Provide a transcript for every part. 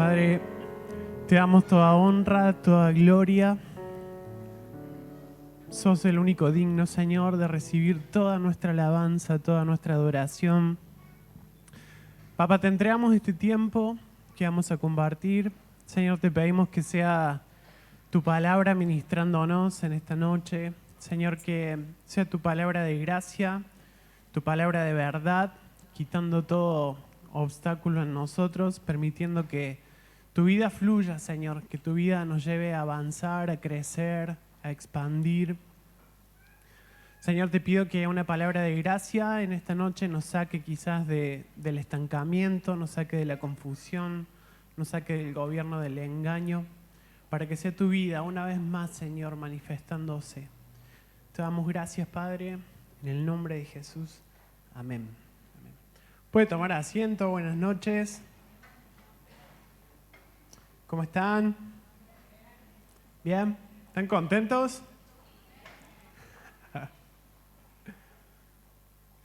Padre, te damos toda honra, toda gloria. Sos el único digno, Señor, de recibir toda nuestra alabanza, toda nuestra adoración. Papá, te entregamos este tiempo que vamos a compartir. Señor, te pedimos que sea tu palabra ministrándonos en esta noche. Señor, que sea tu palabra de gracia, tu palabra de verdad, quitando todo obstáculo en nosotros, permitiendo que tu vida fluya, Señor, que tu vida nos lleve a avanzar, a crecer, a expandir. Señor, te pido que una palabra de gracia en esta noche nos saque quizás del estancamiento, nos saque de la confusión, nos saque del gobierno del engaño, para que sea tu vida una vez más, Señor, manifestándose. Te damos gracias, Padre, en el nombre de Jesús. Amén. Amén. Puede tomar asiento, buenas noches. ¿Cómo están? ¿Bien? ¿Están contentos?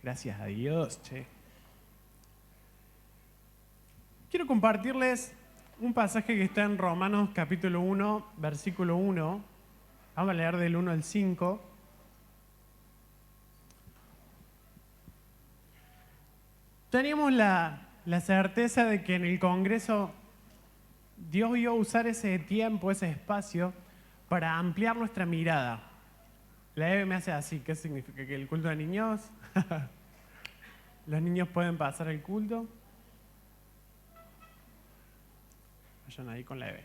Gracias a Dios, che. Quiero compartirles un pasaje que está en Romanos capítulo 1, versículo 1. Vamos a leer del 1 al 5. Teníamos la certeza de que en el Congreso Dios iba a usar ese tiempo, ese espacio, para ampliar nuestra mirada. La Eve me hace así. ¿Qué significa? ¿Que el culto de niños? ¿Los niños pueden pasar el culto? Vayan ahí con la Eve.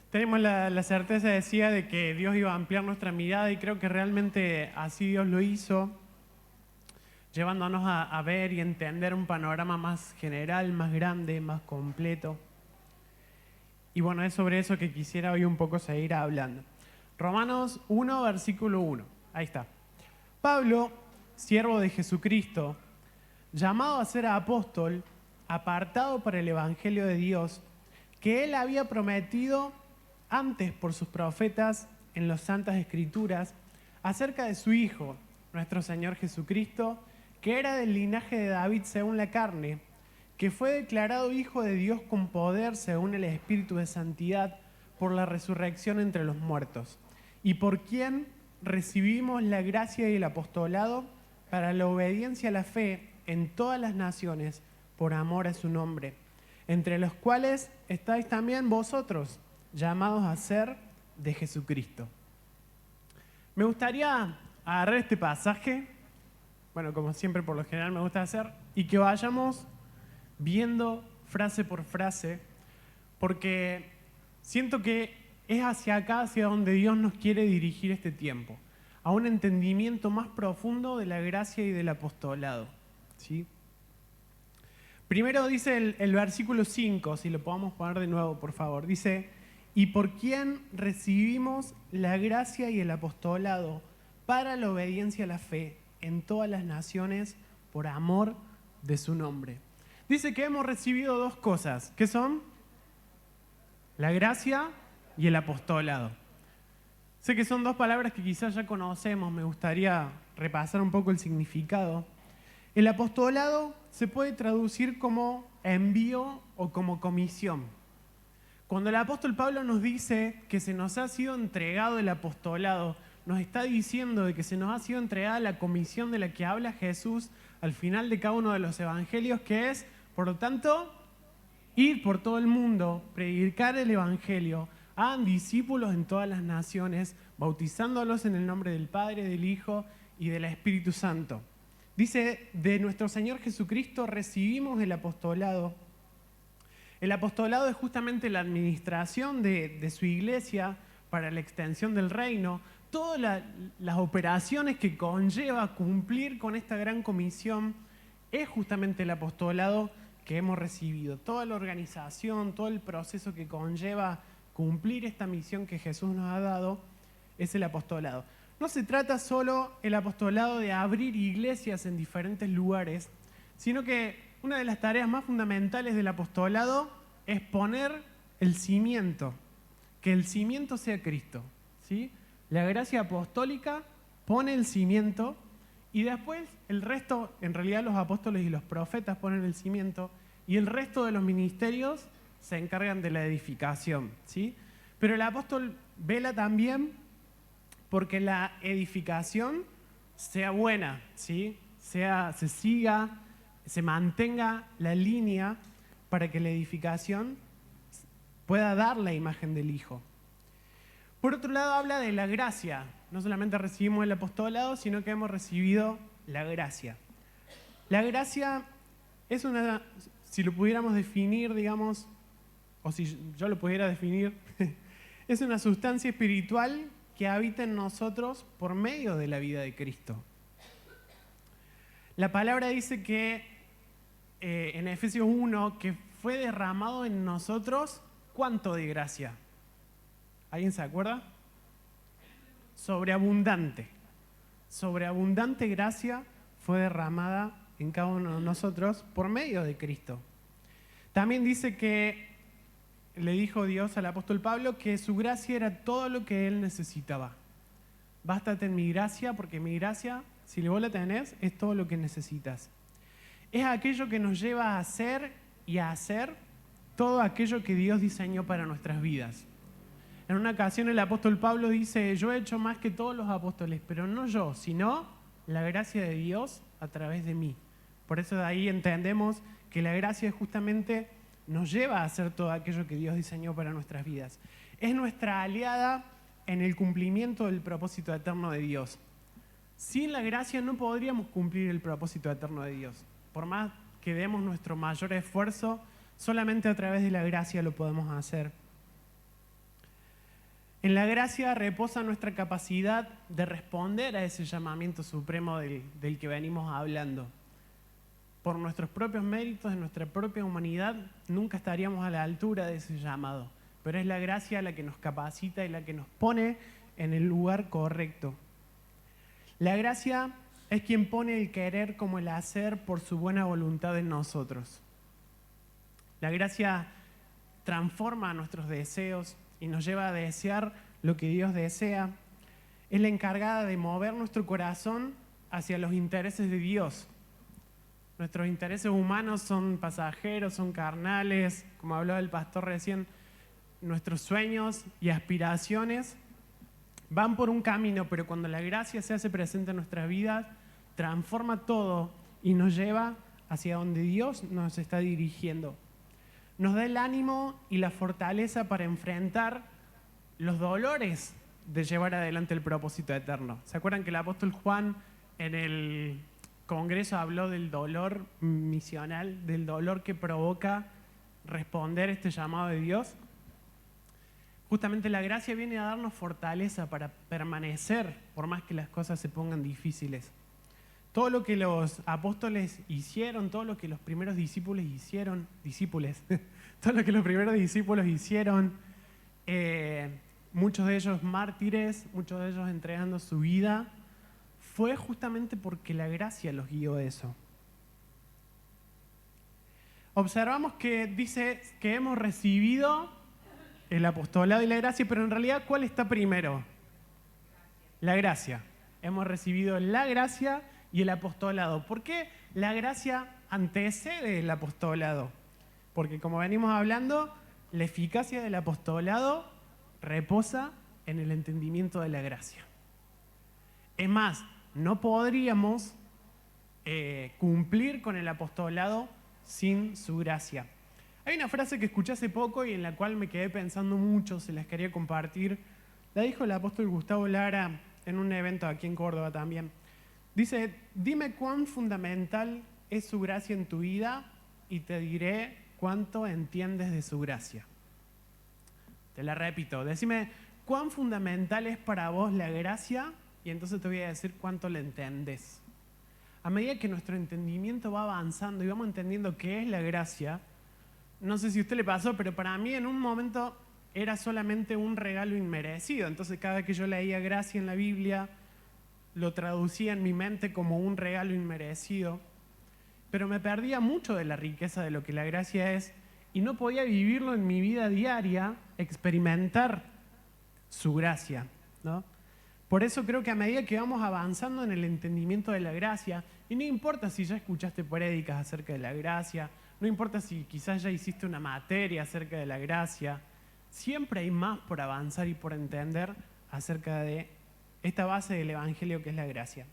Tenemos la certeza, decía, de que Dios iba a ampliar nuestra mirada y creo que realmente así Dios lo hizo, llevándonos a ver y entender un panorama más general, más grande, más completo. Y bueno, es sobre eso que quisiera hoy un poco seguir hablando. Romanos 1, versículo 1. Ahí está. Pablo, siervo de Jesucristo, llamado a ser apóstol, apartado para el Evangelio de Dios, que él había prometido antes por sus profetas en las Santas Escrituras, acerca de su Hijo, nuestro Señor Jesucristo, que era del linaje de David según la carne, que fue declarado Hijo de Dios con poder según el Espíritu de Santidad por la resurrección entre los muertos, y por quien recibimos la gracia y el apostolado para la obediencia a la fe en todas las naciones por amor a su nombre, entre los cuales estáis también vosotros, llamados a ser de Jesucristo. Me gustaría agarrar este pasaje, bueno, como siempre por lo general me gusta hacer, y que vayamos viendo frase por frase, porque siento que es hacia acá, hacia donde Dios nos quiere dirigir este tiempo, a un entendimiento más profundo de la gracia y del apostolado, ¿sí? Primero dice el versículo 5, si lo podamos poner de nuevo, por favor. Dice, y por quien recibimos la gracia y el apostolado para la obediencia a la fe en todas las naciones por amor de su nombre. Dice que hemos recibido dos cosas. ¿Qué son? La gracia y el apostolado. Sé que son dos palabras que quizás ya conocemos, me gustaría repasar un poco el significado. El apostolado se puede traducir como envío o como comisión. Cuando el apóstol Pablo nos dice que se nos ha sido entregado el apostolado, nos está diciendo de que se nos ha sido entregada la comisión de la que habla Jesús al final de cada uno de los evangelios, que es, por lo tanto, ir por todo el mundo, predicar el evangelio, hagan discípulos en todas las naciones, bautizándolos en el nombre del Padre, del Hijo y del Espíritu Santo. Dice, de nuestro Señor Jesucristo recibimos el apostolado. El apostolado es justamente la administración de su iglesia para la extensión del reino, todas las operaciones que conlleva cumplir con esta gran comisión es justamente el apostolado que hemos recibido. Toda la organización, todo el proceso que conlleva cumplir esta misión que Jesús nos ha dado es el apostolado. No se trata solo el apostolado de abrir iglesias en diferentes lugares, sino que una de las tareas más fundamentales del apostolado es poner el cimiento, que el cimiento sea Cristo, ¿sí? La gracia apostólica pone el cimiento y después el resto, en realidad los apóstoles y los profetas ponen el cimiento y el resto de los ministerios se encargan de la edificación, ¿sí? Pero el apóstol vela también porque la edificación sea buena, ¿sí? Se siga, se mantenga la línea para que la edificación pueda dar la imagen del Hijo. Por otro lado, habla de la gracia. No solamente recibimos el apostolado, sino que hemos recibido la gracia. La gracia es una, si lo pudiéramos definir, digamos, o si yo lo pudiera definir, es una sustancia espiritual que habita en nosotros por medio de la vida de Cristo. La palabra dice que en Efesios 1, que fue derramado en nosotros, ¿cuánto de gracia? ¿Alguien se acuerda? Sobreabundante. Sobreabundante gracia fue derramada en cada uno de nosotros por medio de Cristo. También dice que le dijo Dios al apóstol Pablo que su gracia era todo lo que él necesitaba. Bástate en mi gracia, porque mi gracia, si vos la tenés, es todo lo que necesitas. Es aquello que nos lleva a hacer y a hacer todo aquello que Dios diseñó para nuestras vidas. En una ocasión el apóstol Pablo dice, yo he hecho más que todos los apóstoles, pero no yo, sino la gracia de Dios a través de mí. Por eso de ahí entendemos que la gracia justamente nos lleva a hacer todo aquello que Dios diseñó para nuestras vidas. Es nuestra aliada en el cumplimiento del propósito eterno de Dios. Sin la gracia no podríamos cumplir el propósito eterno de Dios. Por más que demos nuestro mayor esfuerzo, solamente a través de la gracia lo podemos hacer. En la gracia reposa nuestra capacidad de responder a ese llamamiento supremo del que venimos hablando. Por nuestros propios méritos, de nuestra propia humanidad, nunca estaríamos a la altura de ese llamado. Pero es la gracia la que nos capacita y la que nos pone en el lugar correcto. La gracia es quien pone el querer como el hacer por su buena voluntad en nosotros. La gracia transforma nuestros deseos y nos lleva a desear lo que Dios desea. Es la encargada de mover nuestro corazón hacia los intereses de Dios. Nuestros intereses humanos son pasajeros, son carnales, como hablaba el pastor recién. Nuestros sueños y aspiraciones van por un camino, pero cuando la gracia se hace presente en nuestras vidas, transforma todo y nos lleva hacia donde Dios nos está dirigiendo. Nos da el ánimo y la fortaleza para enfrentar los dolores de llevar adelante el propósito eterno. ¿Se acuerdan que el apóstol Juan en el Congreso habló del dolor misional, del dolor que provoca responder este llamado de Dios? Justamente la gracia viene a darnos fortaleza para permanecer por más que las cosas se pongan difíciles. Todo lo que los apóstoles hicieron, todo lo que los primeros discípulos hicieron, todo lo que los primeros discípulos hicieron, muchos de ellos mártires, muchos de ellos entregando su vida, fue justamente porque la gracia los guió a eso. Observamos que dice que hemos recibido el apostolado y la gracia, pero en realidad, ¿cuál está primero? La gracia. Hemos recibido la gracia y el apostolado. ¿Por qué la gracia antecede el apostolado? Porque como venimos hablando, la eficacia del apostolado reposa en el entendimiento de la gracia. Es más, no podríamos cumplir con el apostolado sin su gracia. Hay una frase que escuché hace poco y en la cual me quedé pensando mucho, se las quería compartir. La dijo el apóstol Gustavo Lara en un evento aquí en Córdoba también. Dice, dime cuán fundamental es su gracia en tu vida y te diré cuánto entiendes de su gracia. Te la repito, decime cuán fundamental es para vos la gracia y entonces te voy a decir cuánto la entendés. A medida que nuestro entendimiento va avanzando y vamos entendiendo qué es la gracia, no sé si a usted le pasó, pero para mí en un momento era solamente un regalo inmerecido. Entonces cada vez que yo leía gracia en la Biblia, lo traducía en mi mente como un regalo inmerecido, pero me perdía mucho de la riqueza de lo que la gracia es y no podía vivirlo en mi vida diaria, experimentar su gracia, ¿no? Por eso creo que a medida que vamos avanzando en el entendimiento de la gracia, y no importa si ya escuchaste prédicas acerca de la gracia, no importa si quizás ya hiciste una materia acerca de la gracia, siempre hay más por avanzar y por entender acerca de esta base del Evangelio que es la gracia.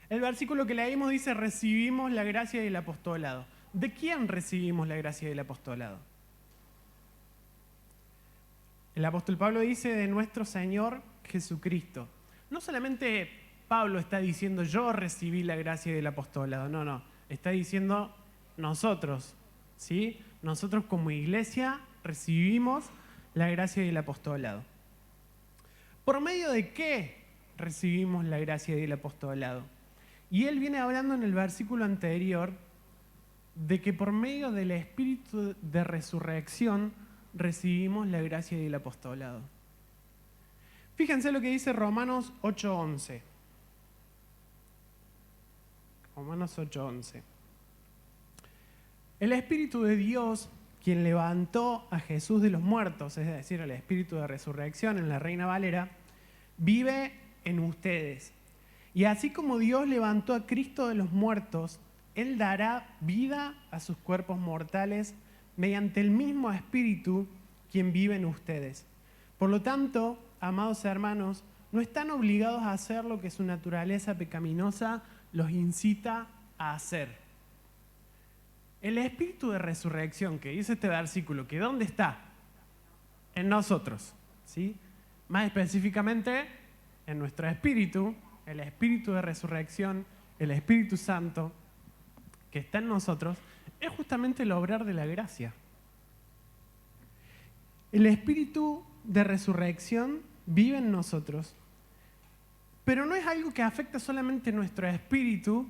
El versículo que leímos dice, recibimos la gracia y el apostolado. ¿De quién recibimos la gracia y el apostolado? El apóstol Pablo dice de nuestro Señor Jesucristo. No solamente Pablo está diciendo yo recibí la gracia y el apostolado, no, está diciendo nosotros, ¿sí? Nosotros como iglesia recibimos la gracia y el apostolado. ¿Por medio de qué recibimos la gracia y el apostolado? Y él viene hablando en el versículo anterior de que por medio del espíritu de resurrección recibimos la gracia y el apostolado. Fíjense lo que dice Romanos 8:11. Romanos 8:11. El Espíritu de Dios, quien levantó a Jesús de los muertos, es decir, el Espíritu de resurrección en la Reina Valera, vive en ustedes. Y así como Dios levantó a Cristo de los muertos, Él dará vida a sus cuerpos mortales mediante el mismo Espíritu quien vive en ustedes. Por lo tanto, amados hermanos, no están obligados a hacer lo que su naturaleza pecaminosa los incita a hacer. El Espíritu de resurrección que dice este versículo, que ¿dónde está? En nosotros, ¿sí? Más específicamente, en nuestro espíritu, el Espíritu de resurrección, el Espíritu Santo, que está en nosotros, es justamente el obrar de la gracia. El Espíritu de resurrección vive en nosotros, pero no es algo que afecta solamente nuestro espíritu,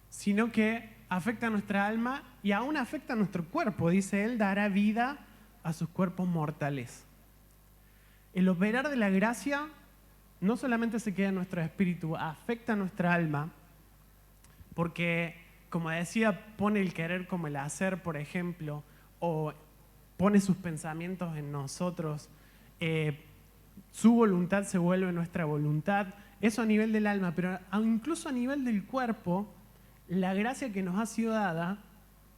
sino que afecta a nuestra alma y aún afecta a nuestro cuerpo. Dice, Él dará vida a sus cuerpos mortales. El operar de la gracia no solamente se queda en nuestro espíritu, afecta a nuestra alma, porque, como decía, pone el querer como el hacer, por ejemplo, o pone sus pensamientos en nosotros, su voluntad se vuelve nuestra voluntad, eso a nivel del alma, pero incluso a nivel del cuerpo, la gracia que nos ha sido dada,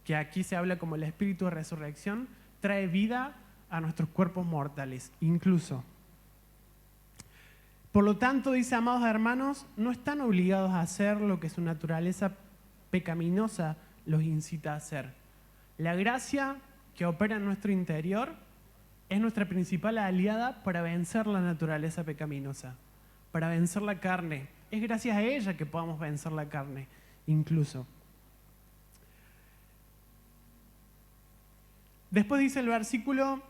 que aquí se habla como el espíritu de resurrección, trae vida a nuestros cuerpos mortales, incluso. Por lo tanto, dice, amados hermanos, no están obligados a hacer lo que su naturaleza pecaminosa los incita a hacer. La gracia que opera en nuestro interior es nuestra principal aliada para vencer la naturaleza pecaminosa, para vencer la carne. Es gracias a ella que podamos vencer la carne, incluso. Después dice el versículo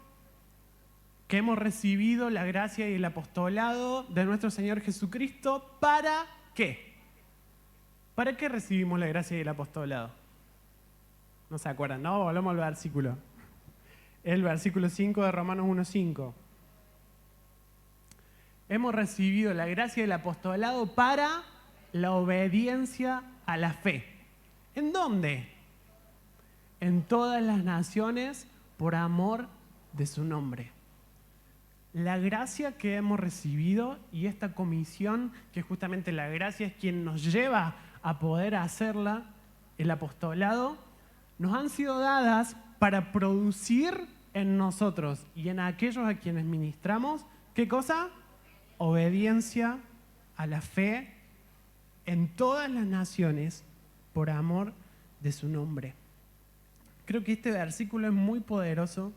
que hemos recibido la gracia y el apostolado de nuestro Señor Jesucristo. ¿Para qué? ¿Para qué recibimos la gracia y el apostolado? ¿No se acuerdan? No, volvamos al versículo. El versículo 5 de Romanos 1:5. Hemos recibido la gracia y el apostolado para la obediencia a la fe. ¿En dónde? En todas las naciones por amor de su nombre. La gracia que hemos recibido y esta comisión, que justamente la gracia es quien nos lleva a poder hacerla, el apostolado, nos han sido dadas para producir en nosotros y en aquellos a quienes ministramos, ¿qué cosa? Obediencia a la fe en todas las naciones por amor de su nombre. Creo que este versículo es muy poderoso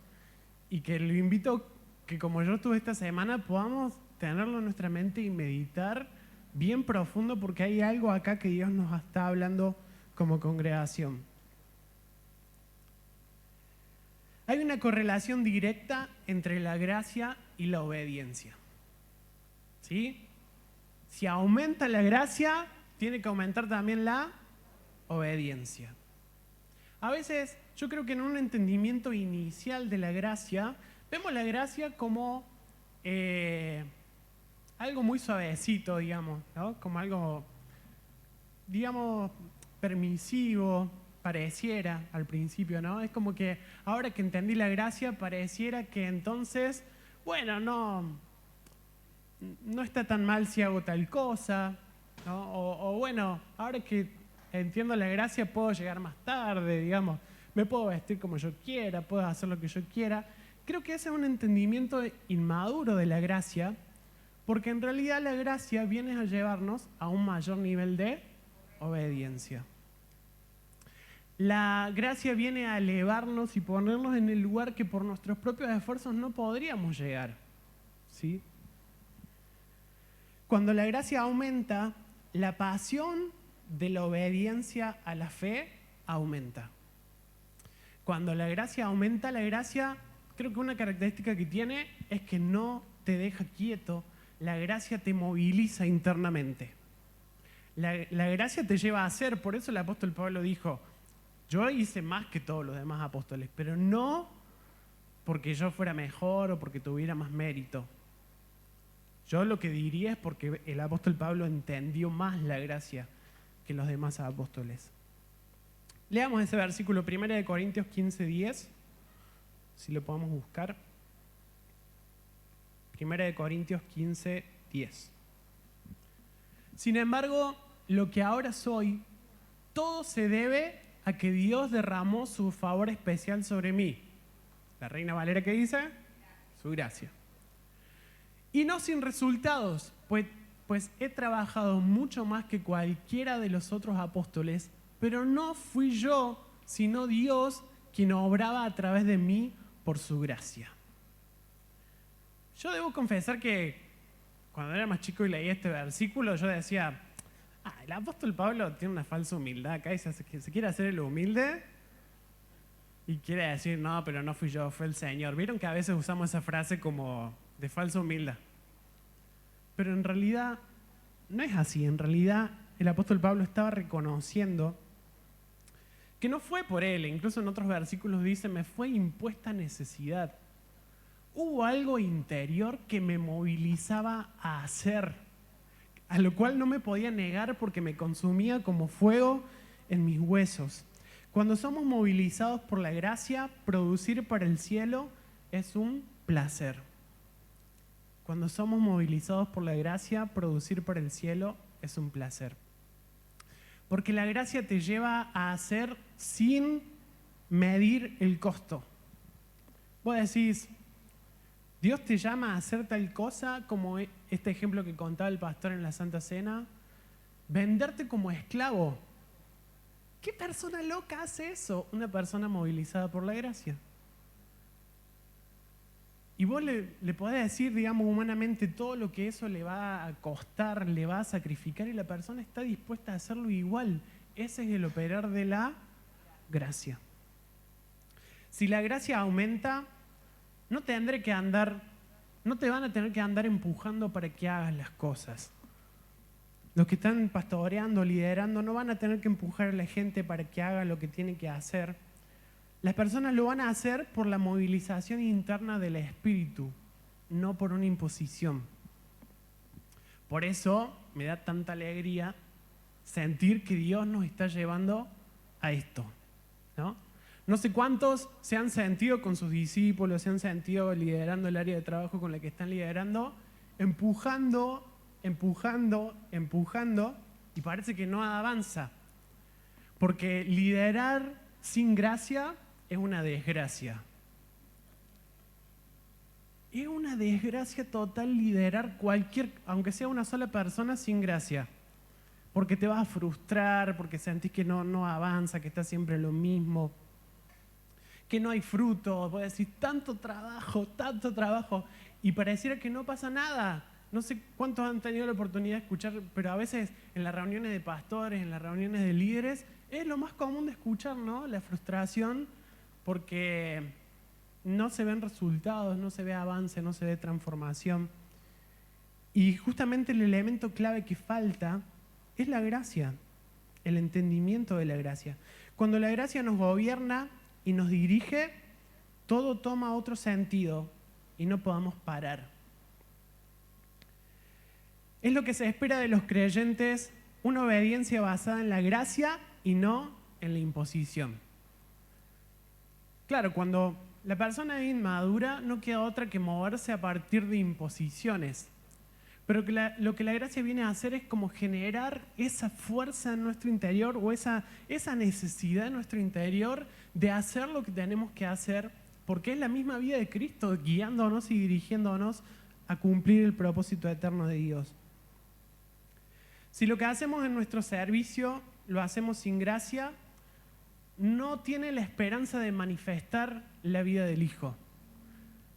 y que lo invito que, como yo estuve esta semana, podamos tenerlo en nuestra mente y meditar bien profundo, porque hay algo acá que Dios nos está hablando como congregación. Hay una correlación directa entre la gracia y la obediencia. ¿Sí? Si aumenta la gracia, tiene que aumentar también la obediencia. A veces, yo creo que en un entendimiento inicial de la gracia, vemos la gracia como algo muy suavecito, digamos, ¿no? Como algo, digamos, permisivo, pareciera al principio, ¿no? Es como que ahora que entendí la gracia, pareciera que entonces, bueno, no está tan mal si hago tal cosa, ¿no? O bueno, ahora que entiendo la gracia, puedo llegar más tarde, digamos, me puedo vestir como yo quiera, puedo hacer lo que yo quiera. Creo que ese es un entendimiento inmaduro de la gracia, porque en realidad la gracia viene a llevarnos a un mayor nivel de obediencia. La gracia viene a elevarnos y ponernos en el lugar que por nuestros propios esfuerzos no podríamos llegar, ¿sí? Cuando la gracia aumenta, la pasión de la obediencia a la fe aumenta. Cuando la gracia aumenta, la gracia, creo que una característica que tiene es que no te deja quieto, la gracia te moviliza internamente. La gracia te lleva a hacer, por eso el apóstol Pablo dijo, yo hice más que todos los demás apóstoles, pero no porque yo fuera mejor o porque tuviera más mérito. Yo lo que diría es porque el apóstol Pablo entendió más la gracia que los demás apóstoles. Leamos ese versículo, 1 Corintios 15:10, si lo podemos buscar. 1 Corintios 15:10. Sin embargo, lo que ahora soy, todo se debe a que Dios derramó su favor especial sobre mí. La Reina Valera, ¿qué dice? Su gracia. Y no sin resultados, pues he trabajado mucho más que cualquiera de los otros apóstoles, pero no fui yo, sino Dios quien obraba a través de mí por su gracia. Yo debo confesar que cuando era más chico y leía este versículo, yo decía, el apóstol Pablo tiene una falsa humildad acá y se quiere hacer el humilde y quiere decir, no, pero no fui yo, fue el Señor. ¿Vieron que a veces usamos esa frase como de falsa humildad? Pero en realidad no es así. En realidad el apóstol Pablo estaba reconociendo que no fue por él. Incluso en otros versículos dice, me fue impuesta necesidad. Hubo algo interior que me movilizaba a hacer, a lo cual no me podía negar porque me consumía como fuego en mis huesos. Cuando somos movilizados por la gracia, producir para el cielo es un placer. Cuando somos movilizados por la gracia, producir para el cielo es un placer. Porque la gracia te lleva a hacer sin medir el costo. Vos decís, Dios te llama a hacer tal cosa, como este ejemplo que contaba el pastor en la Santa Cena, venderte como esclavo. ¿Qué persona loca hace eso? Una persona movilizada por la gracia. Y vos le podés decir, digamos, humanamente todo lo que eso le va a costar, le va a sacrificar, y la persona está dispuesta a hacerlo igual. Ese es el operar de la gracia. Si la gracia aumenta, no te van a tener que andar empujando para que hagas las cosas. Los que están pastoreando, liderando, no van a tener que empujar a la gente para que haga lo que tiene que hacer. Las personas lo van a hacer por la movilización interna del espíritu, no por una imposición. Por eso me da tanta alegría sentir que Dios nos está llevando a esto, ¿no? No sé cuántos se han sentido con sus discípulos, se han sentido liderando el área de trabajo con la que están liderando, empujando, y parece que no avanza. Porque liderar sin gracia es una desgracia. Es una desgracia total liderar aunque sea una sola persona, sin gracia. Porque te vas a frustrar, porque sentís que no avanza, que está siempre lo mismo, que no hay fruto. Vos decís, tanto trabajo, y pareciera que no pasa nada. No sé cuántos han tenido la oportunidad de escuchar, pero a veces en las reuniones de pastores, en las reuniones de líderes, es lo más común de escuchar, ¿no? La frustración porque no se ven resultados, no se ve avance, no se ve transformación. Y justamente el elemento clave que falta es la gracia, el entendimiento de la gracia. Cuando la gracia nos gobierna y nos dirige, todo toma otro sentido y no podamos parar. Es lo que se espera de los creyentes, una obediencia basada en la gracia y no en la imposición. Claro, cuando la persona es inmadura, no queda otra que moverse a partir de imposiciones. Pero lo que la gracia viene a hacer es como generar esa fuerza en nuestro interior o esa necesidad en nuestro interior de hacer lo que tenemos que hacer, porque es la misma vida de Cristo guiándonos y dirigiéndonos a cumplir el propósito eterno de Dios. Si lo que hacemos en nuestro servicio lo hacemos sin gracia, no tiene la esperanza de manifestar la vida del Hijo.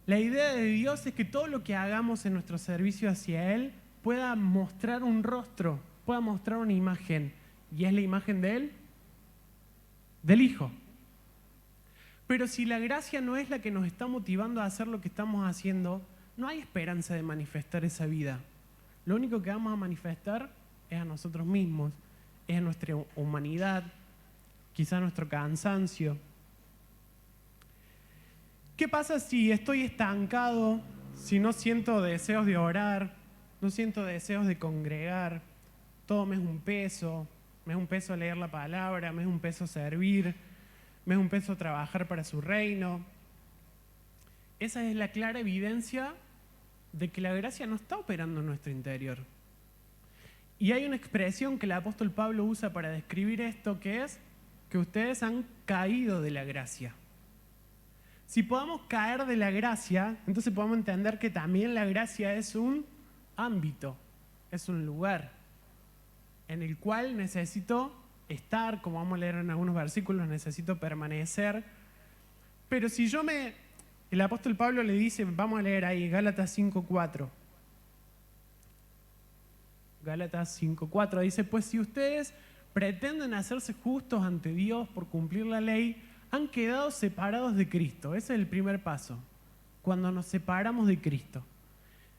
La idea de Dios es que todo lo que hagamos en nuestro servicio hacia Él pueda mostrar un rostro, pueda mostrar una imagen. ¿Y es la imagen de Él? Del Hijo. Pero si la gracia no es la que nos está motivando a hacer lo que estamos haciendo, no hay esperanza de manifestar esa vida. Lo único que vamos a manifestar es a nosotros mismos, es a nuestra humanidad, quizá nuestro cansancio. ¿Qué pasa si estoy estancado, si no siento deseos de orar, no siento deseos de congregar? Todo me es un peso leer la palabra, me es un peso servir, me es un peso trabajar para su reino. Esa es la clara evidencia de que la gracia no está operando en nuestro interior. Y hay una expresión que el apóstol Pablo usa para describir esto, que es que ustedes han caído de la gracia. Si podamos caer de la gracia, entonces podemos entender que también la gracia es un ámbito, es un lugar en el cual necesito estar, como vamos a leer en algunos versículos, necesito permanecer. Pero si el apóstol Pablo le dice, vamos a leer ahí, Gálatas 5:4. Gálatas 5:4 dice, pues si ustedes pretenden hacerse justos ante Dios por cumplir la ley, han quedado separados de Cristo. Ese es el primer paso, cuando nos separamos de Cristo.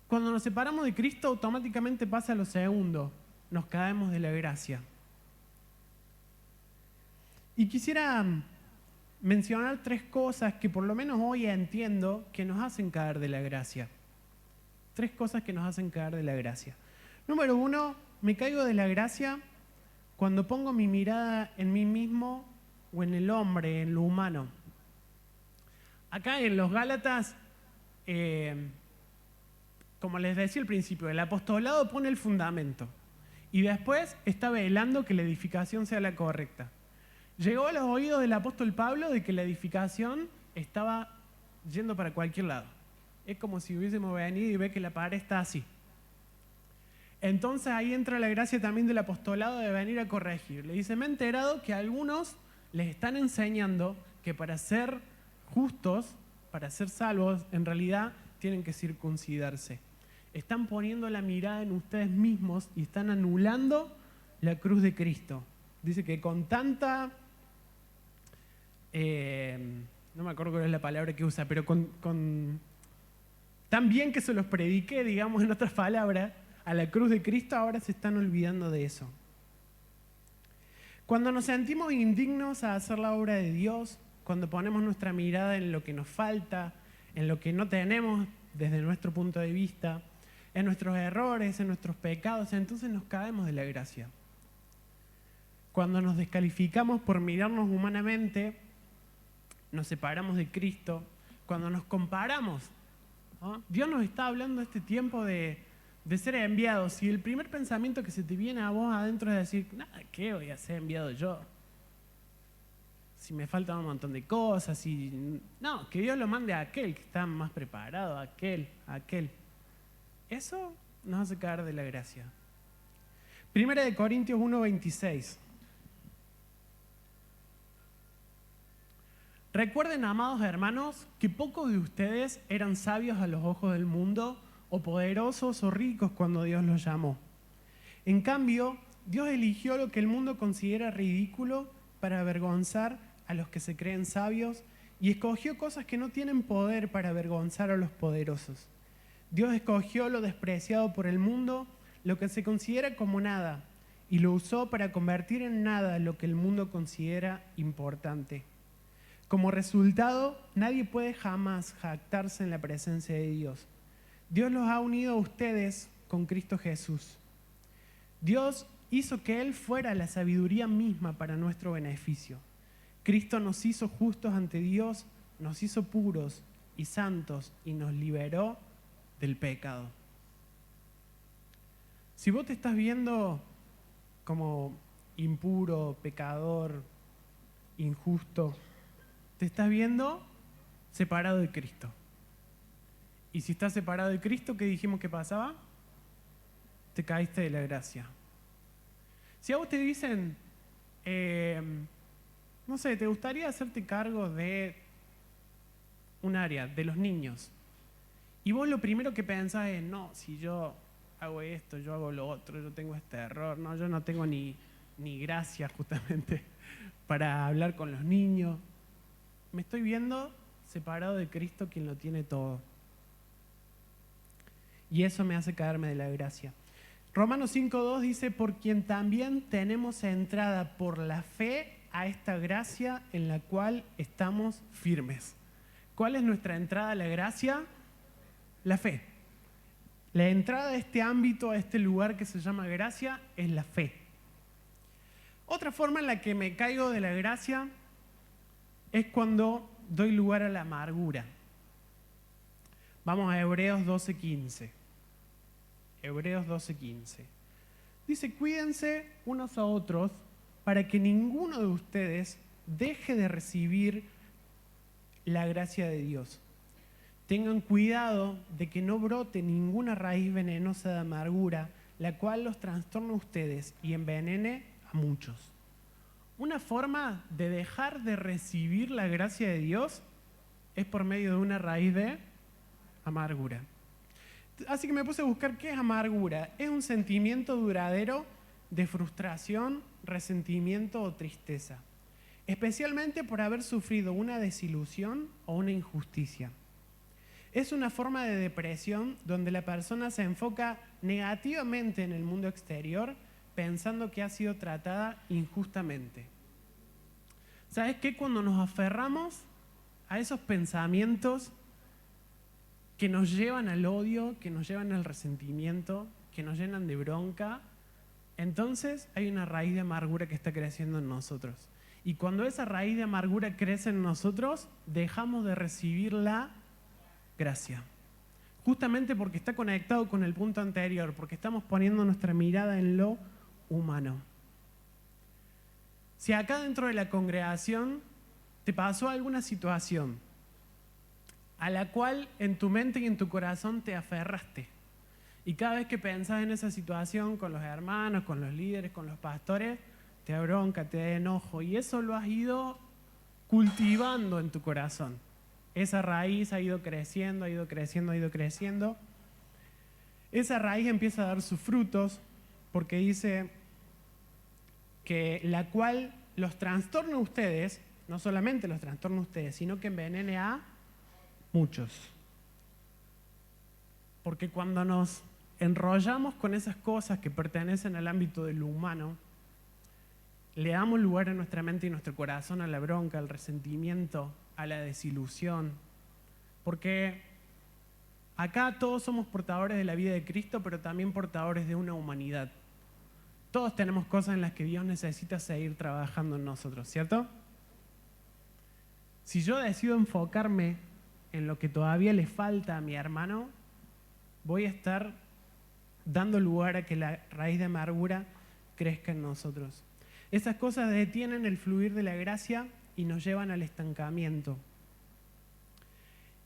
Cuando nos separamos de Cristo, automáticamente pasa lo segundo, nos caemos de la gracia. Y quisiera mencionar 3 cosas que por lo menos hoy entiendo que nos hacen caer de la gracia. 3 cosas que nos hacen caer de la gracia. Número 1, me caigo de la gracia cuando pongo mi mirada en mí mismo o en el hombre, en lo humano. Acá en los Gálatas, como les decía al principio, el apostolado pone el fundamento y después está velando que la edificación sea la correcta. Llegó a los oídos del apóstol Pablo de que la edificación estaba yendo para cualquier lado. Es como si hubiésemos venido y ve que la pared está así. Entonces ahí entra la gracia también del apostolado de venir a corregir. Le dice, me he enterado que algunos les están enseñando que para ser justos, para ser salvos, en realidad tienen que circuncidarse. Están poniendo la mirada en ustedes mismos y están anulando la cruz de Cristo. Dice que con tanta, no me acuerdo cuál es la palabra que usa, pero tan bien que se los prediqué, digamos en otras palabras, a la cruz de Cristo, ahora se están olvidando de eso. Cuando nos sentimos indignos a hacer la obra de Dios, cuando ponemos nuestra mirada en lo que nos falta, en lo que no tenemos desde nuestro punto de vista, en nuestros errores, en nuestros pecados, entonces nos caemos de la gracia. Cuando nos descalificamos por mirarnos humanamente, nos separamos de Cristo. Cuando nos comparamos, ¿no? Dios nos está hablando este tiempo de ser enviados. Y el primer pensamiento que se te viene a vos adentro es decir, nada, ¿qué voy a ser enviado yo? Si me faltan un montón de cosas. No, que Dios lo mande a aquel que está más preparado, a aquel. Eso nos hace caer de la gracia. 1 Corintios 1:26. Recuerden, amados hermanos, que pocos de ustedes eran sabios a los ojos del mundo, o poderosos o ricos cuando Dios los llamó. En cambio, Dios eligió lo que el mundo considera ridículo para avergonzar a los que se creen sabios y escogió cosas que no tienen poder para avergonzar a los poderosos. Dios escogió lo despreciado por el mundo, lo que se considera como nada, y lo usó para convertir en nada lo que el mundo considera importante. Como resultado, nadie puede jamás jactarse en la presencia de Dios. Dios los ha unido a ustedes con Cristo Jesús. Dios hizo que Él fuera la sabiduría misma para nuestro beneficio. Cristo nos hizo justos ante Dios, nos hizo puros y santos y nos liberó del pecado. Si vos te estás viendo como impuro, pecador, injusto, te estás viendo separado de Cristo. Y si estás separado de Cristo, ¿qué dijimos que pasaba? Te caíste de la gracia. Si a vos te dicen, no sé, ¿te gustaría hacerte cargo de un área, de los niños? Y vos lo primero que pensás es, no, si yo hago esto, yo hago lo otro, yo tengo este error, no, yo no tengo ni gracia justamente para hablar con los niños. Me estoy viendo separado de Cristo, quien lo tiene todo. Y eso me hace caerme de la gracia. Romanos 5:2 dice, por quien también tenemos entrada por la fe a esta gracia en la cual estamos firmes. ¿Cuál es nuestra entrada a la gracia? La fe. La entrada a este ámbito, a este lugar que se llama gracia, es la fe. Otra forma en la que me caigo de la gracia es cuando doy lugar a la amargura. Vamos a Hebreos 12:15. Hebreos 12:15. Dice, cuídense unos a otros para que ninguno de ustedes deje de recibir la gracia de Dios. Tengan cuidado de que no brote ninguna raíz venenosa de amargura, la cual los trastorne a ustedes y envenene a muchos. Una forma de dejar de recibir la gracia de Dios es por medio de una raíz de amargura. Así que me puse a buscar qué es amargura. Es un sentimiento duradero de frustración, resentimiento o tristeza, especialmente por haber sufrido una desilusión o una injusticia. Es una forma de depresión donde la persona se enfoca negativamente en el mundo exterior, pensando que ha sido tratada injustamente. ¿Sabes qué? Cuando nos aferramos a esos pensamientos que nos llevan al odio, que nos llevan al resentimiento, que nos llenan de bronca, entonces hay una raíz de amargura que está creciendo en nosotros. Y cuando esa raíz de amargura crece en nosotros, dejamos de recibir la gracia. Justamente porque está conectado con el punto anterior, porque estamos poniendo nuestra mirada en lo humano. Si acá dentro de la congregación te pasó alguna situación a la cual en tu mente y en tu corazón te aferraste, y cada vez que pensás en esa situación con los hermanos, con los líderes, con los pastores, te da bronca, te da enojo, y eso lo has ido cultivando en tu corazón. Esa raíz ha ido creciendo, ha ido creciendo, ha ido creciendo. Esa raíz empieza a dar sus frutos, porque dice que la cual los trastorna a ustedes, no solamente los trastorna a ustedes, sino que envenene a muchos. Porque cuando nos enrollamos con esas cosas que pertenecen al ámbito de lo humano, le damos lugar en nuestra mente y nuestro corazón a la bronca, al resentimiento, a la desilusión. Porque acá todos somos portadores de la vida de Cristo, pero también portadores de una humanidad. Todos tenemos cosas en las que Dios necesita seguir trabajando en nosotros, ¿cierto? Si yo decido enfocarme en lo que todavía le falta a mi hermano, voy a estar dando lugar a que la raíz de amargura crezca en nosotros. Esas cosas detienen el fluir de la gracia y nos llevan al estancamiento.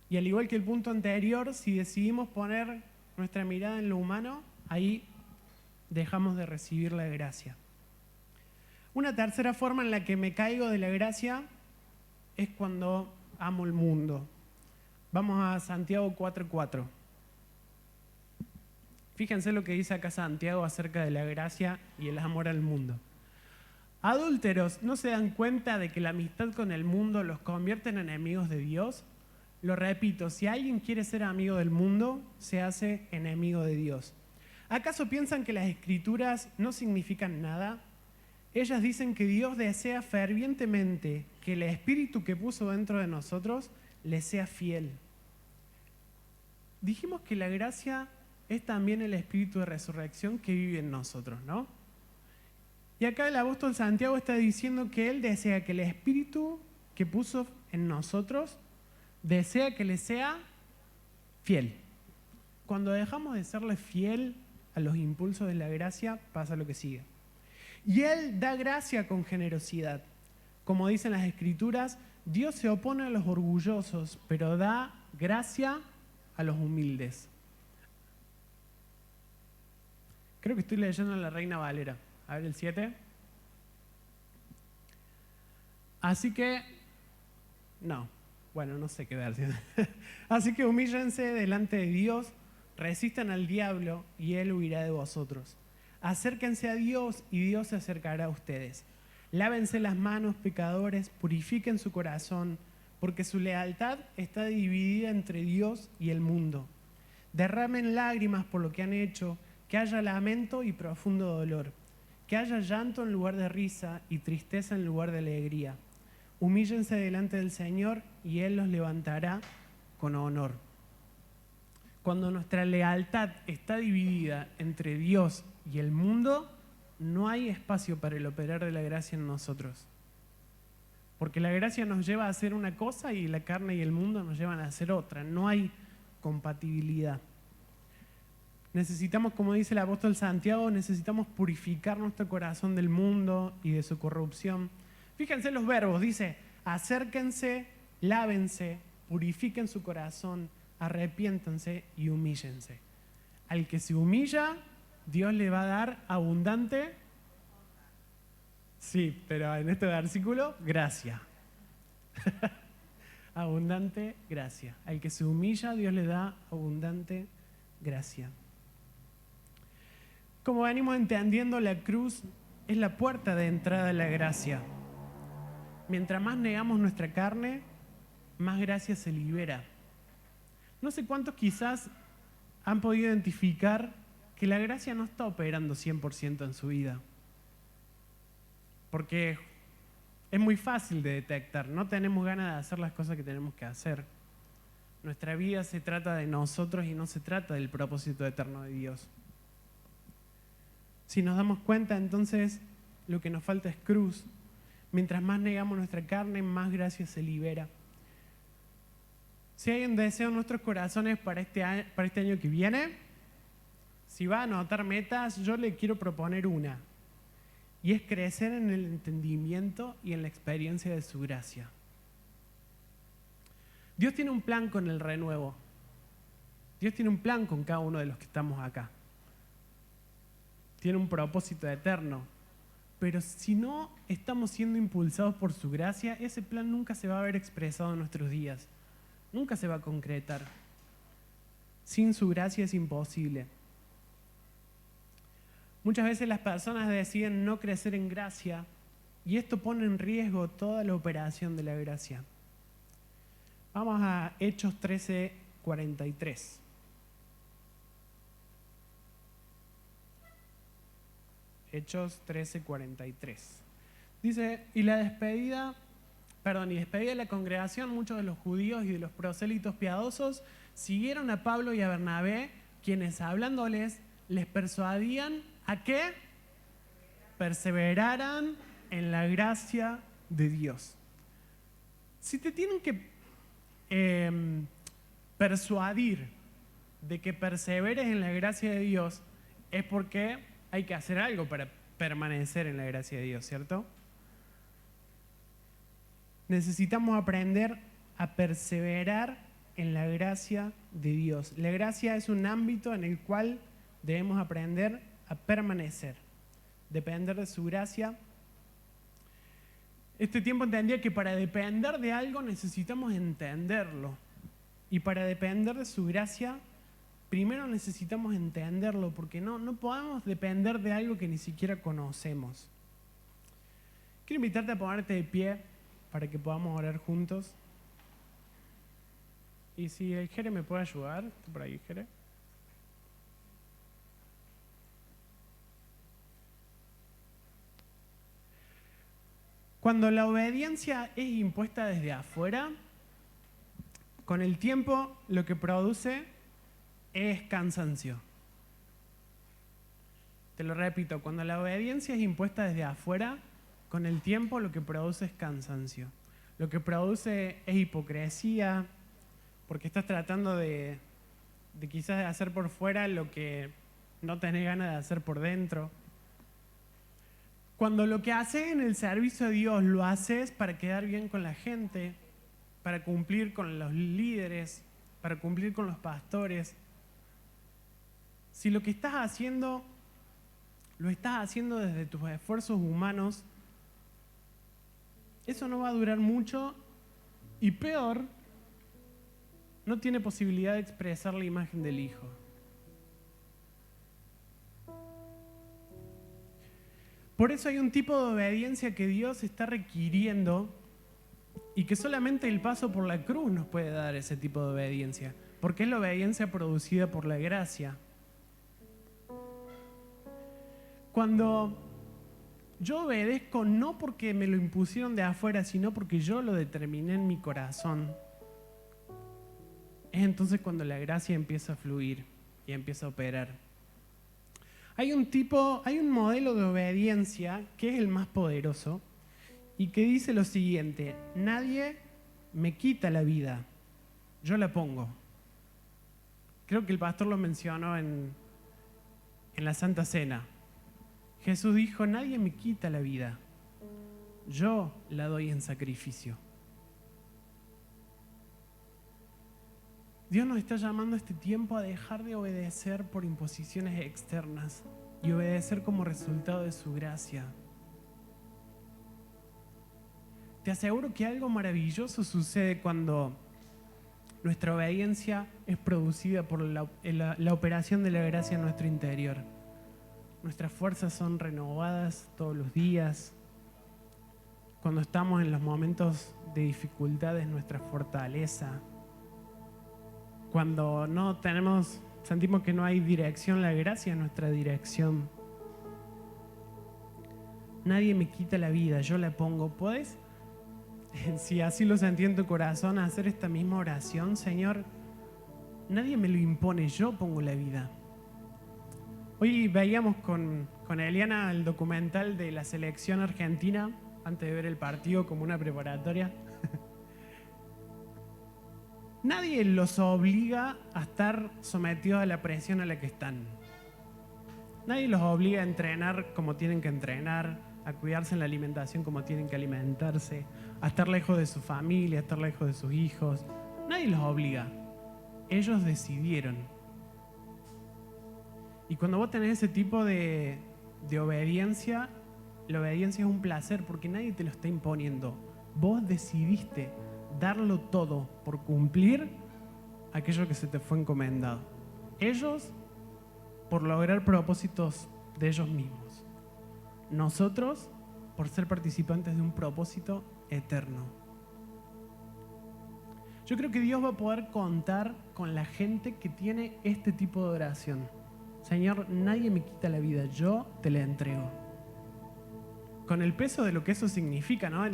Y al igual que el punto anterior, si decidimos poner nuestra mirada en lo humano, ahí dejamos de recibir la gracia. Una tercera forma en la que me caigo de la gracia es cuando amo el mundo. Vamos a Santiago 4:4. Fíjense lo que dice acá Santiago acerca de la gracia y el amor al mundo. Adúlteros, ¿no se dan cuenta de que la amistad con el mundo los convierte en enemigos de Dios? Lo repito, si alguien quiere ser amigo del mundo, se hace enemigo de Dios. ¿Acaso piensan que las escrituras no significan nada? Ellas dicen que Dios desea fervientemente que el Espíritu que puso dentro de nosotros le sea fiel. Dijimos que la gracia es también el Espíritu de resurrección que vive en nosotros, ¿no? Y acá el apóstol Santiago está diciendo que él desea que el Espíritu que puso en nosotros desea que le sea fiel. Cuando dejamos de serle fiel a los impulsos de la gracia, pasa lo que sigue. Y Él da gracia con generosidad. Como dicen las Escrituras, Dios se opone a los orgullosos, pero da gracia a los humildes. Creo que estoy leyendo la Reina Valera. A ver el 7. Así que, no, bueno, no sé qué versión. Así que humíllense delante de Dios, resistan al diablo y Él huirá de vosotros. Acérquense a Dios y Dios se acercará a ustedes. Lávense las manos, pecadores, purifiquen su corazón, porque su lealtad está dividida entre Dios y el mundo. Derramen lágrimas por lo que han hecho, que haya lamento y profundo dolor, que haya llanto en lugar de risa y tristeza en lugar de alegría. Humíllense delante del Señor y Él los levantará con honor. Cuando nuestra lealtad está dividida entre Dios y el mundo, no hay espacio para el operar de la gracia en nosotros. Porque la gracia nos lleva a hacer una cosa y la carne y el mundo nos llevan a hacer otra. No hay compatibilidad. Necesitamos, como dice el apóstol Santiago, necesitamos purificar nuestro corazón del mundo y de su corrupción. Fíjense los verbos, dice, acérquense, lávense, purifiquen su corazón, arrepiéntanse y humíllense. Al que se humilla, Dios le va a dar abundante, sí, pero en este versículo, gracia. Abundante gracia. Al que se humilla, Dios le da abundante gracia. Como venimos entendiendo, la cruz es la puerta de entrada a la gracia. Mientras más negamos nuestra carne, más gracia se libera. No sé cuántos quizás han podido identificar que la gracia no está operando 100% en su vida. Porque es muy fácil de detectar, no tenemos ganas de hacer las cosas que tenemos que hacer. Nuestra vida se trata de nosotros y no se trata del propósito eterno de Dios. Si nos damos cuenta, entonces, lo que nos falta es cruz. Mientras más negamos nuestra carne, más gracia se libera. Si hay un deseo en nuestros corazones para este año que viene, si va a anotar metas, yo le quiero proponer una. Y es crecer en el entendimiento y en la experiencia de su gracia. Dios tiene un plan con el renuevo. Dios tiene un plan con cada uno de los que estamos acá. Tiene un propósito eterno. Pero si no estamos siendo impulsados por su gracia, ese plan nunca se va a ver expresado en nuestros días. Nunca se va a concretar. Sin su gracia es imposible. Muchas veces las personas deciden no crecer en gracia y esto pone en riesgo toda la operación de la gracia. Vamos a Hechos 13:43. Hechos 13:43. Dice, y despedida de la congregación, muchos de los judíos y de los prosélitos piadosos siguieron a Pablo y a Bernabé, quienes hablándoles les persuadían a que perseveraran en la gracia de Dios. Si te tienen que persuadir de que perseveres en la gracia de Dios, es porque hay que hacer algo para permanecer en la gracia de Dios, ¿cierto? Necesitamos aprender a perseverar en la gracia de Dios. La gracia es un ámbito en el cual debemos aprender a permanecer, depender de su gracia. Este tiempo entendía que para depender de algo necesitamos entenderlo. Y para depender de su gracia, primero necesitamos entenderlo, porque no podemos depender de algo que ni siquiera conocemos. Quiero invitarte a ponerte de pie para que podamos orar juntos. Y si el Jere me puede ayudar, ¿está por ahí, Jere? Cuando la obediencia es impuesta desde afuera, con el tiempo lo que produce es cansancio. Te lo repito, cuando la obediencia es impuesta desde afuera, con el tiempo lo que produce es cansancio. Lo que produce es hipocresía, porque estás tratando de quizás hacer por fuera lo que no tenés ganas de hacer por dentro. Cuando lo que haces en el servicio a Dios lo haces para quedar bien con la gente, para cumplir con los líderes, para cumplir con los pastores. Si lo que estás haciendo, lo estás haciendo desde tus esfuerzos humanos, eso no va a durar mucho y peor, no tiene posibilidad de expresar la imagen del Hijo. Por eso hay un tipo de obediencia que Dios está requiriendo y que solamente el paso por la cruz nos puede dar ese tipo de obediencia, porque es la obediencia producida por la gracia. Cuando yo obedezco no porque me lo impusieron de afuera, sino porque yo lo determiné en mi corazón, es entonces cuando la gracia empieza a fluir y empieza a operar. Hay un modelo de obediencia que es el más poderoso y que dice lo siguiente: nadie me quita la vida, yo la pongo. Creo que el pastor lo mencionó en la Santa Cena. Jesús dijo: nadie me quita la vida, yo la doy en sacrificio. Dios nos está llamando a este tiempo a dejar de obedecer por imposiciones externas y obedecer como resultado de su gracia. Te aseguro que algo maravilloso sucede cuando nuestra obediencia es producida por la operación de la gracia en nuestro interior. Nuestras fuerzas son renovadas todos los días. Cuando estamos en los momentos de dificultad es nuestra fortaleza. Cuando sentimos que no hay dirección, la gracia es nuestra dirección. Nadie me quita la vida, yo la pongo. ¿Puedes? Si así lo sentí en tu corazón, hacer esta misma oración: Señor, nadie me lo impone, yo pongo la vida. Hoy veíamos con Eliana el documental de la selección argentina antes de ver el partido como una preparatoria. Nadie los obliga a estar sometidos a la presión a la que están. Nadie los obliga a entrenar como tienen que entrenar, a cuidarse en la alimentación como tienen que alimentarse, a estar lejos de su familia, a estar lejos de sus hijos. Nadie los obliga. Ellos decidieron. Y cuando vos tenés ese tipo de obediencia, la obediencia es un placer porque nadie te lo está imponiendo. Vos decidiste darlo todo por cumplir aquello que se te fue encomendado. Ellos por lograr propósitos de ellos mismos. Nosotros por ser participantes de un propósito eterno. Yo creo que Dios va a poder contar con la gente que tiene este tipo de oración. Señor, nadie me quita la vida, yo te la entrego. Con el peso de lo que eso significa, ¿no?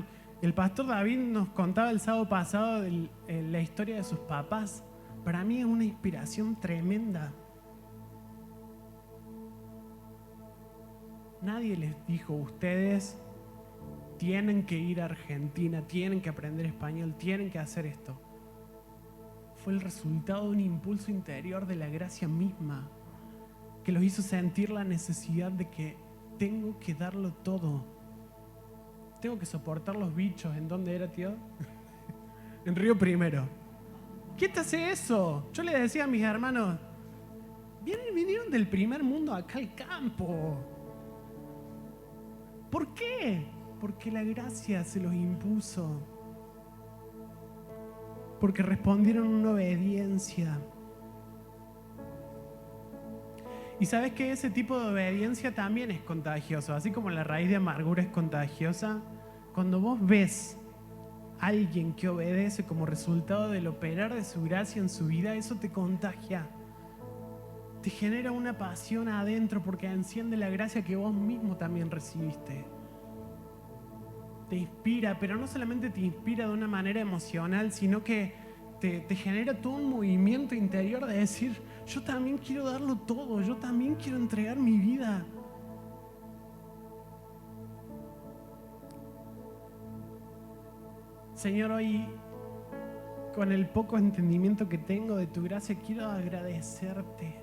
El pastor David nos contaba el sábado pasado la historia de sus papás. Para mí es una inspiración tremenda. Nadie les dijo: ustedes tienen que ir a Argentina, tienen que aprender español, tienen que hacer esto. Fue el resultado de un impulso interior de la gracia misma que los hizo sentir la necesidad de que tengo que darlo todo. Tengo que soportar los bichos. ¿En dónde era, tío? En Río Primero. ¿Quién te hace eso? Yo le decía a mis hermanos: vinieron del primer mundo acá al campo. ¿Por qué? Porque la gracia se los impuso. Porque respondieron una obediencia. Y sabes que ese tipo de obediencia también es contagioso. Así como la raíz de amargura es contagiosa, cuando vos ves a alguien que obedece como resultado del operar de su gracia en su vida, eso te contagia. Te genera una pasión adentro porque enciende la gracia que vos mismo también recibiste. Te inspira, pero no solamente te inspira de una manera emocional, sino que te genera todo un movimiento interior de decir: yo también quiero darlo todo, yo también quiero entregar mi vida. Señor, hoy, con el poco entendimiento que tengo de tu gracia, quiero agradecerte.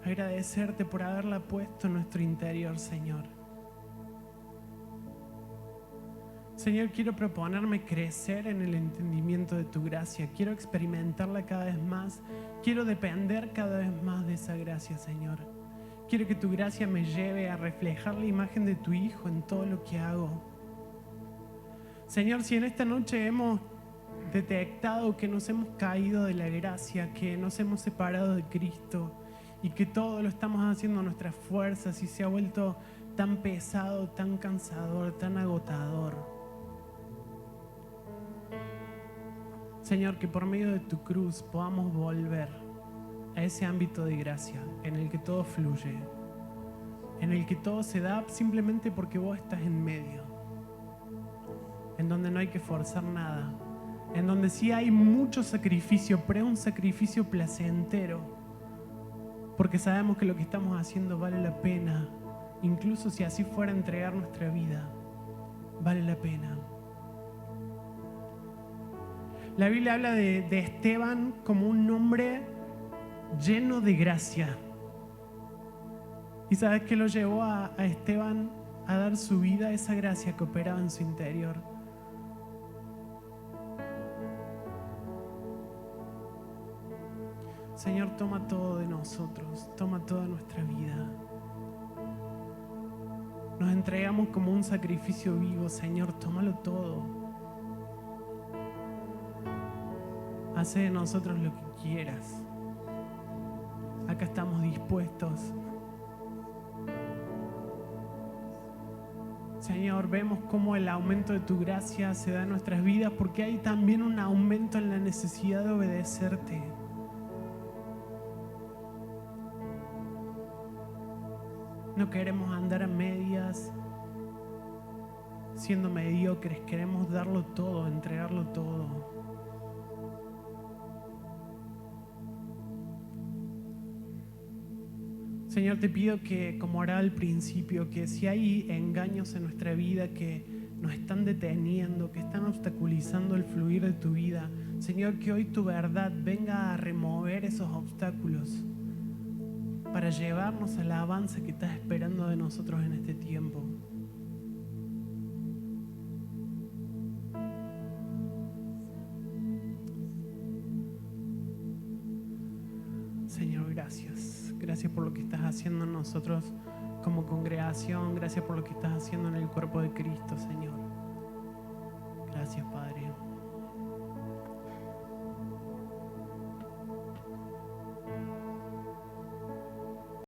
Agradecerte por haberla puesto en nuestro interior, Señor. Señor, quiero proponerme crecer en el entendimiento de tu gracia. Quiero experimentarla cada vez más. Quiero depender cada vez más de esa gracia, Señor. Quiero que tu gracia me lleve a reflejar la imagen de tu Hijo en todo lo que hago. Señor, si en esta noche hemos detectado que nos hemos caído de la gracia, que nos hemos separado de Cristo y que todo lo estamos haciendo a nuestras fuerzas y se ha vuelto tan pesado, tan cansador, tan agotador. Señor, que por medio de tu cruz podamos volver a ese ámbito de gracia en el que todo fluye, en el que todo se da simplemente porque vos estás en medio, en donde no hay que forzar nada, en donde sí hay mucho sacrificio, pero es un sacrificio placentero, porque sabemos que lo que estamos haciendo vale la pena, incluso si así fuera entregar nuestra vida, vale la pena. La Biblia habla de Esteban como un hombre lleno de gracia. ¿Y sabes qué lo llevó a Esteban a dar su vida a esa gracia que operaba en su interior? Señor, toma todo de nosotros, toma toda nuestra vida. Nos entregamos como un sacrificio vivo, Señor, tómalo todo. Hace de nosotros lo que quieras. Acá estamos dispuestos. Señor, vemos cómo el aumento de tu gracia se da en nuestras vidas porque hay también un aumento en la necesidad de obedecerte. No queremos andar a medias, siendo mediocres. Queremos darlo todo, entregarlo todo. Señor, te pido que, como era al principio, que si hay engaños en nuestra vida que nos están deteniendo, que están obstaculizando el fluir de tu vida, Señor, que hoy tu verdad venga a remover esos obstáculos para llevarnos al avance que estás esperando de nosotros en este tiempo. Señor, gracias. Gracias por lo que estás haciendo en nosotros como congregación. Gracias por lo que estás haciendo en el cuerpo de Cristo, Señor. Gracias, Padre.